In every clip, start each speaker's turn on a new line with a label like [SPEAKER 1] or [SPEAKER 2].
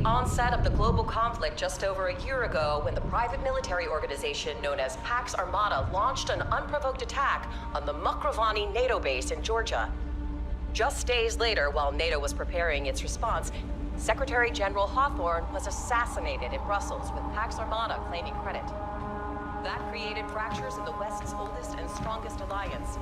[SPEAKER 1] onset of the global conflict just over a year ago, when the private military organization known as Pax Armada launched an unprovoked attack on the Mukravani NATO base in Georgia. Just days later, while NATO was preparing its response, Secretary General Hawthorne was assassinated in Brussels, with Pax Armada claiming credit. That created fractures in the West's oldest and strongest alliance.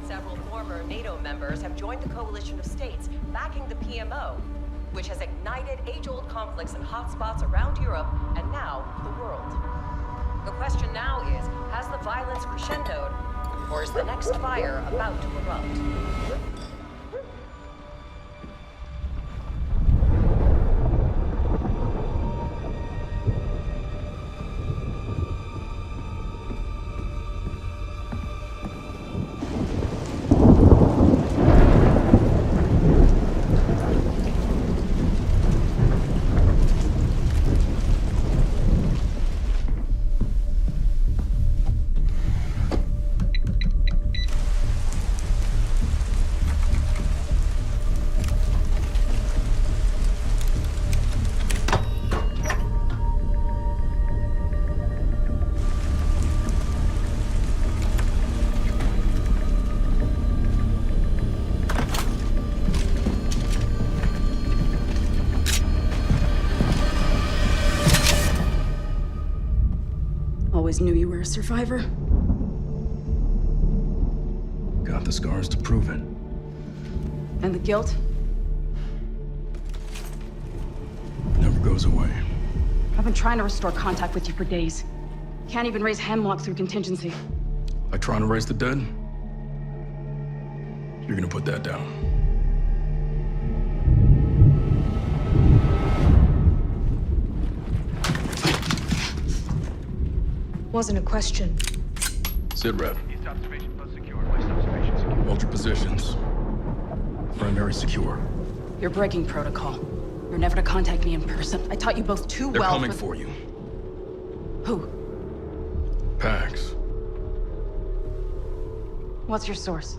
[SPEAKER 1] Several former NATO members have joined the coalition of states backing the PMO, which has ignited age-old conflicts in hotspots around Europe and now the world. The question now is, has the violence crescendoed, or is the next fire about to erupt?
[SPEAKER 2] Always knew you were a survivor.
[SPEAKER 3] Got the scars to prove it.
[SPEAKER 2] And the guilt?
[SPEAKER 3] Never goes away.
[SPEAKER 2] I've been trying to restore contact with you for days. Can't even raise hemlock through contingency.
[SPEAKER 3] Like trying to raise the dead? You're gonna put that down.
[SPEAKER 4] Wasn't a question.
[SPEAKER 3] Sit rep.
[SPEAKER 5] East observation post secure. West observation secure.
[SPEAKER 3] Hold your positions. Primary secure.
[SPEAKER 2] You're breaking protocol. You're never to contact me in person. I taught you both too
[SPEAKER 3] They're
[SPEAKER 2] well.
[SPEAKER 3] coming for you.
[SPEAKER 2] Who?
[SPEAKER 3] Pax.
[SPEAKER 2] What's your source?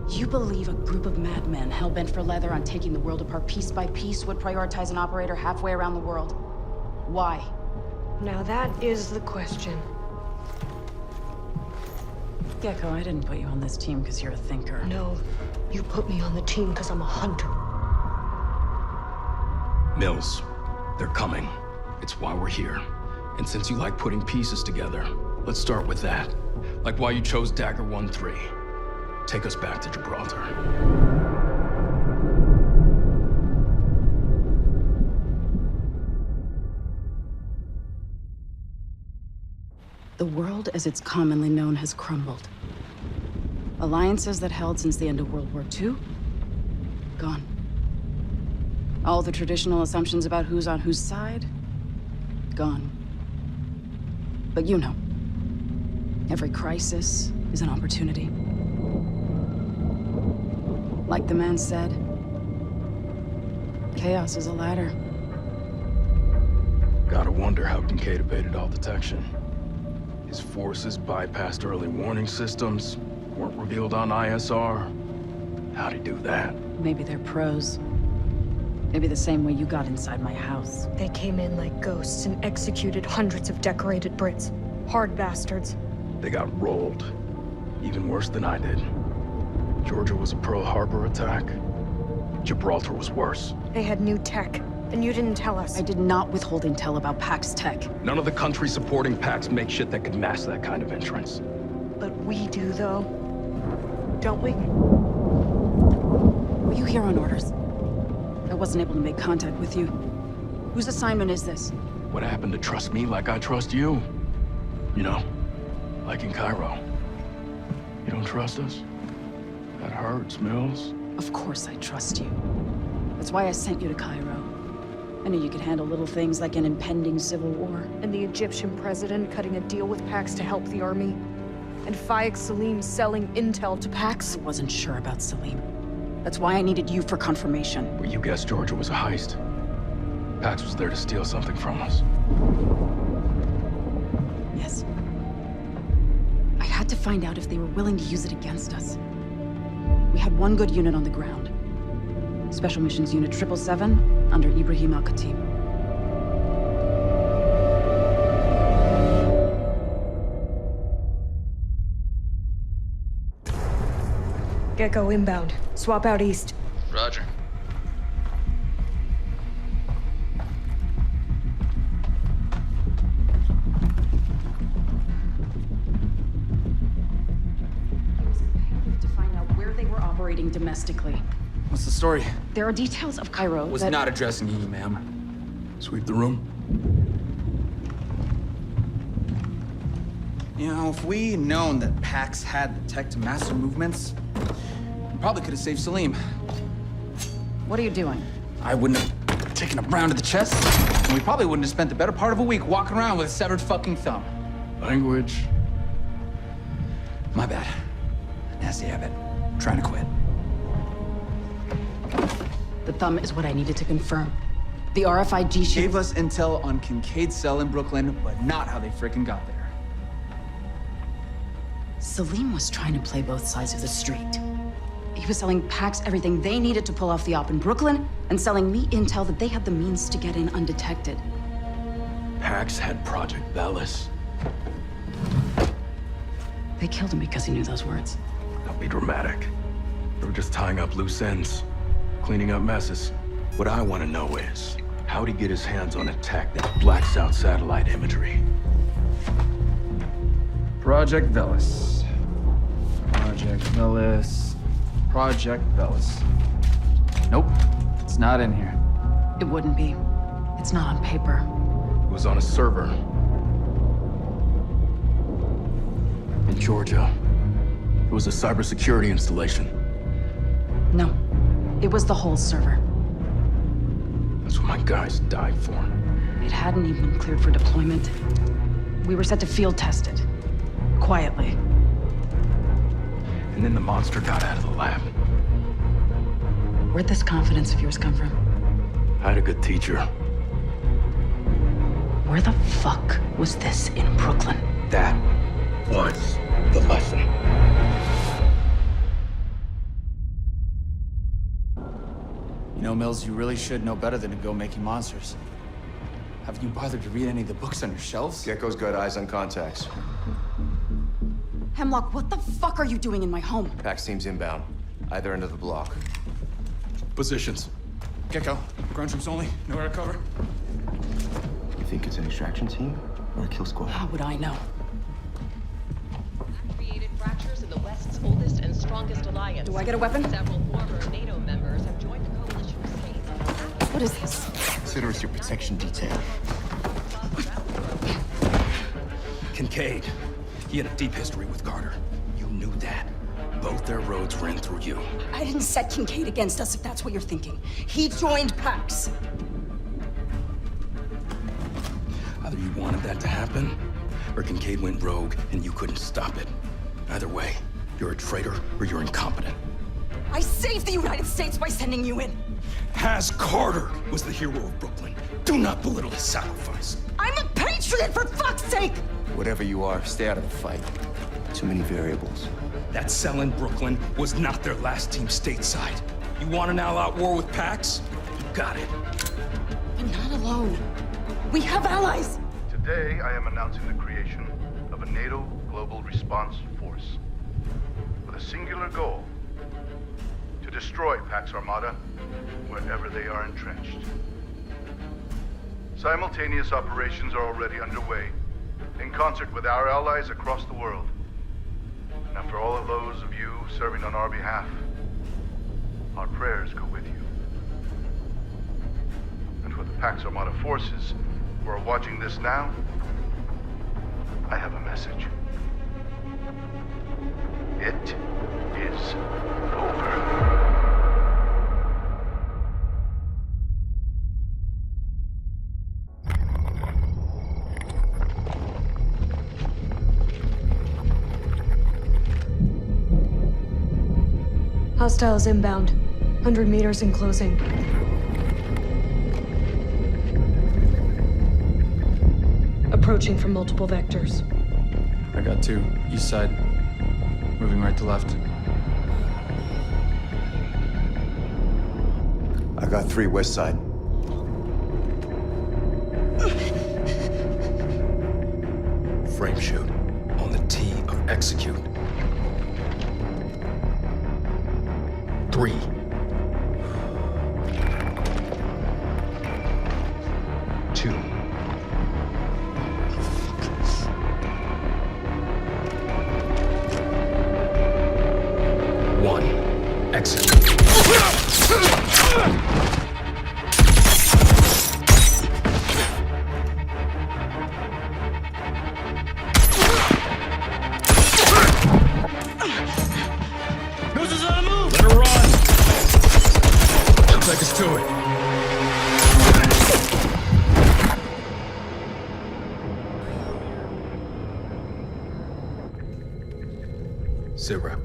[SPEAKER 2] You believe a group of madmen hell-bent for leather on taking the world apart piece by piece would prioritize an operator halfway around the world? Why?
[SPEAKER 4] Now that is the question.
[SPEAKER 2] Gecko, I didn't put you on this team because you're a thinker.
[SPEAKER 4] No, you put me on the team because I'm a hunter.
[SPEAKER 3] Mills. They're coming. It's why we're here. And since you like putting pieces together, let's start with that. Like why you chose Dagger 1-3. Take us back to Gibraltar.
[SPEAKER 2] The world as it's commonly known has crumbled. Alliances that held since the end of World War II? Gone. All the traditional assumptions about who's on whose side? Gone. But you know, every crisis is an opportunity. Like the man said, chaos is a ladder.
[SPEAKER 3] Gotta wonder how Kincaid evaded all detection. His forces bypassed early warning systems, weren't revealed on ISR. How'd he do that?
[SPEAKER 2] Maybe they're pros. Maybe the same way you got inside my house.
[SPEAKER 4] They came in like ghosts and executed hundreds of decorated Brits. Hard bastards.
[SPEAKER 3] They got rolled. Even worse than I did. Georgia was a Pearl Harbor attack. Gibraltar was worse.
[SPEAKER 4] They had new tech, and you didn't tell us.
[SPEAKER 2] I did not withhold intel about Pax Tech.
[SPEAKER 3] None of the countries supporting Pax make shit that could mask that kind of entrance.
[SPEAKER 4] But we do, though. Don't we?
[SPEAKER 2] Were you here on orders? I wasn't able to make contact with you. Whose assignment is this?
[SPEAKER 3] What happened to trust me like I trust you? You know, like in Cairo. You don't trust us? That hurts, Mills.
[SPEAKER 2] Of course I trust you. That's why I sent you to Cairo. I knew you could handle little things like an impending civil war.
[SPEAKER 4] And the Egyptian president cutting a deal with Pax to help the army. And Faik Salim selling intel to Pax.
[SPEAKER 2] I wasn't sure about Salim. That's why I needed you for confirmation.
[SPEAKER 3] Well, you guessed Georgia was a heist. Pax was there to steal something from us.
[SPEAKER 2] Yes. I had to find out if they were willing to use it against us. We had one good unit on the ground. Special Missions Unit 777 under Ibrahim Al-Khatib.
[SPEAKER 4] Gecko inbound. Swap out east.
[SPEAKER 6] Roger.
[SPEAKER 2] It was imperative to find out where they were operating domestically.
[SPEAKER 7] What's the story?
[SPEAKER 2] There are details of Cairo
[SPEAKER 7] Was
[SPEAKER 2] that...
[SPEAKER 7] not addressing you, ma'am.
[SPEAKER 3] Sweep the room.
[SPEAKER 7] You know, if we'd known that Pax had the tech to master movements, we probably could have saved Salim.
[SPEAKER 2] What are you doing?
[SPEAKER 7] I wouldn't have taken a round to the chest, and we probably wouldn't have spent the better part of a week walking around with a severed fucking thumb.
[SPEAKER 3] Language.
[SPEAKER 7] My bad. Nasty habit. Trying to quit.
[SPEAKER 2] The thumb is what I needed to confirm. The RFID sheet...
[SPEAKER 7] Gave us intel on Kincaid's cell in Brooklyn, but not how they frickin' got there.
[SPEAKER 2] Salim was trying to play both sides of the street. He was selling Pax everything they needed to pull off the op in Brooklyn, and selling me intel that they had the means to get in undetected.
[SPEAKER 3] Pax had Project Velis.
[SPEAKER 2] They killed him because he knew those words.
[SPEAKER 3] Don't be dramatic. They were just tying up loose ends, cleaning up messes. What I want to know is, how'd he get his hands on a tech that blacks out satellite imagery?
[SPEAKER 7] Project Velis. Project Velis. Project Velis. Nope, it's not in here.
[SPEAKER 2] It wouldn't be. It's not on paper.
[SPEAKER 3] It was on a server. In Georgia. It was a cybersecurity installation.
[SPEAKER 2] No, it was the whole server.
[SPEAKER 3] That's what my guys died for.
[SPEAKER 2] It hadn't even been cleared for deployment. We were set to field test it. Quietly.
[SPEAKER 3] And then the monster got out of the lab.
[SPEAKER 2] Where'd this confidence of yours come from?
[SPEAKER 3] I had a good teacher.
[SPEAKER 2] Where the fuck was this in Brooklyn?
[SPEAKER 3] That was the lesson.
[SPEAKER 7] You know, Mills, you really should know better than to go making monsters. Haven't you bothered to read any of the books on your shelves?
[SPEAKER 8] Gecko's got eyes on contacts.
[SPEAKER 2] Hemlock, what the fuck are you doing in my home?
[SPEAKER 8] Pax team's inbound. Either end of the block.
[SPEAKER 3] Positions.
[SPEAKER 7] Gecko, ground troops only. Nowhere to cover.
[SPEAKER 8] You think it's an extraction team or a kill squad?
[SPEAKER 2] How would I know?
[SPEAKER 1] That created fractures in the West's oldest and strongest alliance.
[SPEAKER 2] Do I get a weapon?
[SPEAKER 1] Several former NATO members have joined the coalition of states.
[SPEAKER 2] What is this?
[SPEAKER 8] Consider us your protection detail.
[SPEAKER 3] Kincaid. He had a deep history with Carter. You knew that. Both their roads ran through you.
[SPEAKER 2] I didn't set Kincaid against us, if that's what you're thinking. He joined Pax.
[SPEAKER 3] Either you wanted that to happen, or Kincaid went rogue and you couldn't stop it. Either way, you're a traitor or you're incompetent.
[SPEAKER 2] I saved the United States by sending you in.
[SPEAKER 3] Has Carter was the hero of Brooklyn. Do not belittle his sacrifice.
[SPEAKER 2] I'm a patriot, for fuck's sake!
[SPEAKER 8] Whatever you are, stay out of the fight. Too many variables.
[SPEAKER 3] That cell in Brooklyn was not their last team stateside. You want an all-out war with Pax? You got it.
[SPEAKER 2] But not alone. We have allies!
[SPEAKER 5] Today, I am announcing the creation of a NATO Global Response Force with a singular goal: to destroy Pax Armada wherever they are entrenched. Simultaneous operations are already underway in concert with our allies across the world. And for all of those of you serving on our behalf, our prayers go with you. And for the Pax Armada forces who are watching this now, I have a message. It is over.
[SPEAKER 4] Hostiles inbound. 100 meters in closing. Approaching from multiple vectors.
[SPEAKER 7] I got two. East side. Moving right to left.
[SPEAKER 8] I got 3 west side.
[SPEAKER 3] Frame shoot. On the T of execute. 3. 2. 1. Exit.
[SPEAKER 6] Noses on the move!
[SPEAKER 3] Let her run! She'll take us to it. Sit rep.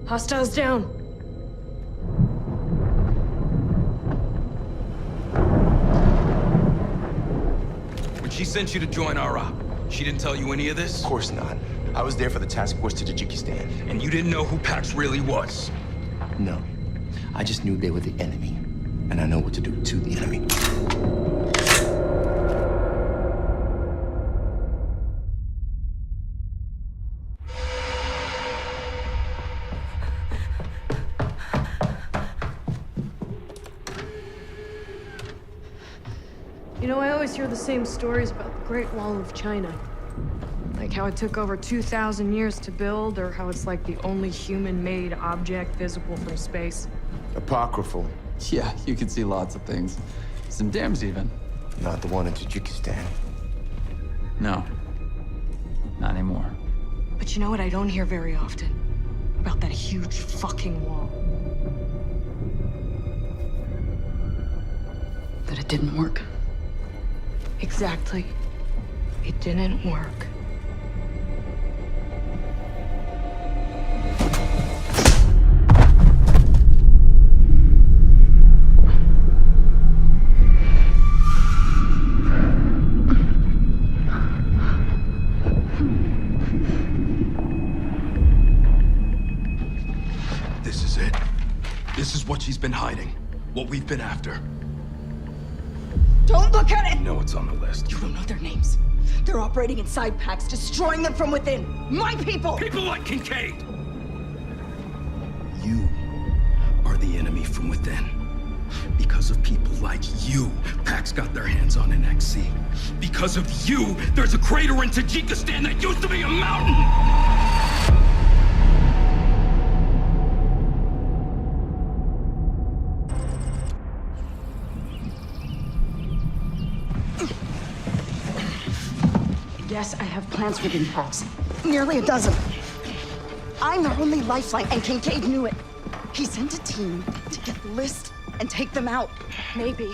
[SPEAKER 4] Hostiles down.
[SPEAKER 3] When she sent you to join our op, she didn't tell you any of this?
[SPEAKER 8] Of course not. I was there for the task force to Tajikistan.
[SPEAKER 3] And you didn't know who Pax really was?
[SPEAKER 8] No. I just knew they were the enemy. And I know what to do to the enemy.
[SPEAKER 4] You know, I always hear the same stories about the Great Wall of China. Like how it took over 2,000 years to build, or how it's like the only human-made object visible from space.
[SPEAKER 8] Apocryphal.
[SPEAKER 7] Yeah, you can see lots of things. Some dams even.
[SPEAKER 8] Not the one in Tajikistan.
[SPEAKER 7] No. Not anymore.
[SPEAKER 4] But you know what I don't hear very often? About that huge fucking wall.
[SPEAKER 2] That it didn't work.
[SPEAKER 4] Exactly. It didn't work.
[SPEAKER 3] This is it. This is what she's been hiding. What we've been after.
[SPEAKER 9] Don't look at it!
[SPEAKER 3] You know it's on the list.
[SPEAKER 9] You don't know their names. They're operating inside packs, destroying them from within. My people!
[SPEAKER 3] People like Kincaid! You are the enemy from within. Because of people like you, Pax got their hands on an XC. Because of you, there's a crater in Tajikistan that used to be a mountain!
[SPEAKER 2] Yes, I have plans within Pax.
[SPEAKER 9] Nearly a dozen. I'm their only lifeline, and Kincaid knew it. He sent a team to get the list and take them out.
[SPEAKER 4] Maybe,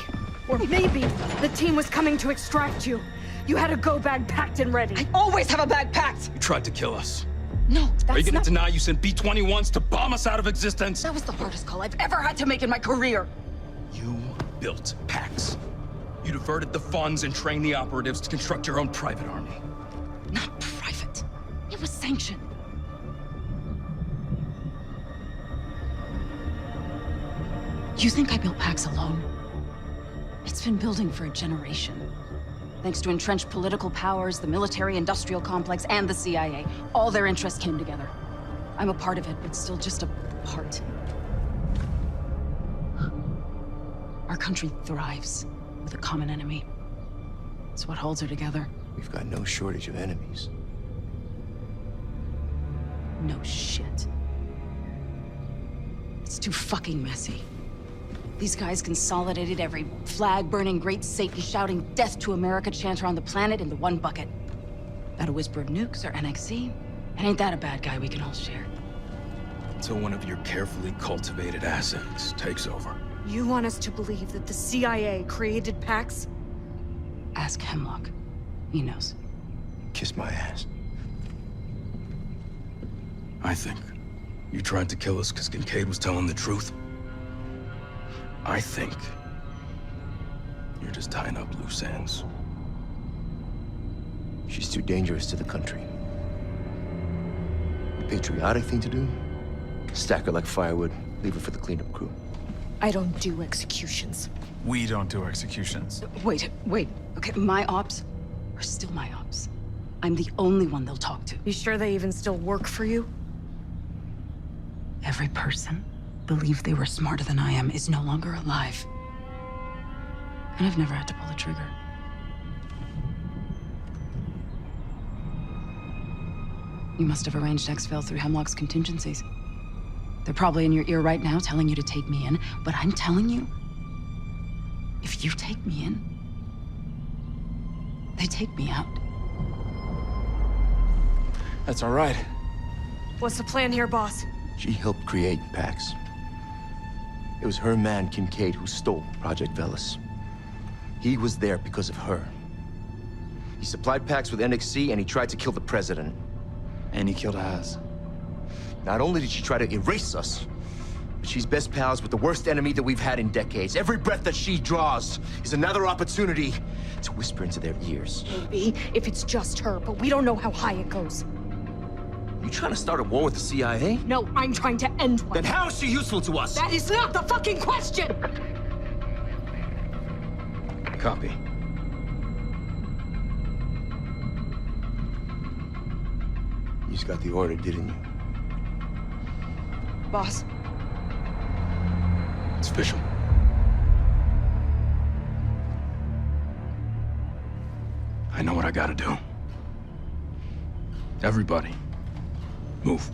[SPEAKER 4] or maybe, the team was coming to extract you. You had a go bag packed and ready.
[SPEAKER 9] I always have a bag packed!
[SPEAKER 3] You tried to kill us.
[SPEAKER 9] No,
[SPEAKER 3] Are you
[SPEAKER 9] that's
[SPEAKER 3] gonna
[SPEAKER 9] not...
[SPEAKER 3] deny you sent B-21s to bomb us out of existence?
[SPEAKER 9] That was the hardest call I've ever had to make in my career.
[SPEAKER 3] You built Pax. You diverted the funds and trained the operatives to construct your own private army.
[SPEAKER 9] Not private. It was sanctioned.
[SPEAKER 2] You think I built Pax alone? It's been building for a generation. Thanks to entrenched political powers, the military-industrial complex, and the CIA. All their interests came together. I'm a part of it, but still just a part. Our country thrives with a common enemy. It's what holds her together.
[SPEAKER 8] We've got no shortage of enemies.
[SPEAKER 2] No shit. It's too fucking messy. These guys consolidated every flag-burning great Satan shouting death to America chanter on the planet into one bucket. Got a whisper of nukes or NXC? And ain't that a bad guy we can all share?
[SPEAKER 3] Until one of your carefully cultivated assets takes over.
[SPEAKER 4] You want us to believe that the CIA created Pax?
[SPEAKER 2] Ask Hemlock. He knows.
[SPEAKER 8] Kiss my ass.
[SPEAKER 3] I think you tried to kill us because Kincaid was telling the truth. I think you're just tying up loose ends.
[SPEAKER 8] She's too dangerous to the country. The patriotic thing to do? Stack her like firewood, leave her for the cleanup crew.
[SPEAKER 4] I don't do executions.
[SPEAKER 7] We don't do executions.
[SPEAKER 2] Wait. Okay, my ops are still my ops. I'm the only one they'll talk to.
[SPEAKER 4] You sure they even still work for you?
[SPEAKER 2] Every person believed they were smarter than I am is no longer alive. And I've never had to pull the trigger. You must have arranged exfil through Hemlock's contingencies. They're probably in your ear right now telling you to take me in, but I'm telling you, if you take me in, they take me out.
[SPEAKER 7] That's all right.
[SPEAKER 4] What's the plan here, boss?
[SPEAKER 8] She helped create Pax. It was her man, Kincaid, who stole Project Velas. He was there because of her. He supplied Pax with NXC, and he tried to kill the president.
[SPEAKER 7] And he killed Az.
[SPEAKER 8] Not only did she try to erase us, but she's best pals with the worst enemy that we've had in decades. Every breath that she draws is another opportunity to whisper into their ears.
[SPEAKER 4] Maybe, if it's just her, but we don't know how high it goes.
[SPEAKER 8] You trying to start a war with the CIA?
[SPEAKER 4] No, I'm trying to end one.
[SPEAKER 8] Then how is she useful to us?
[SPEAKER 4] That is not the fucking question!
[SPEAKER 3] Copy.
[SPEAKER 8] You just got the order, didn't you?
[SPEAKER 4] Boss,
[SPEAKER 3] It's official. I know what I gotta do. Everybody, move.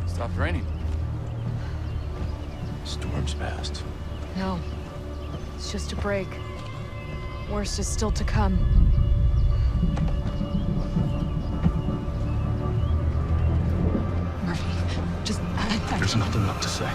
[SPEAKER 7] Stopped raining.
[SPEAKER 8] Storm's past.
[SPEAKER 4] no. It's just a break. Worst is still to come.
[SPEAKER 2] Murphy, just...
[SPEAKER 3] There's nothing left to say.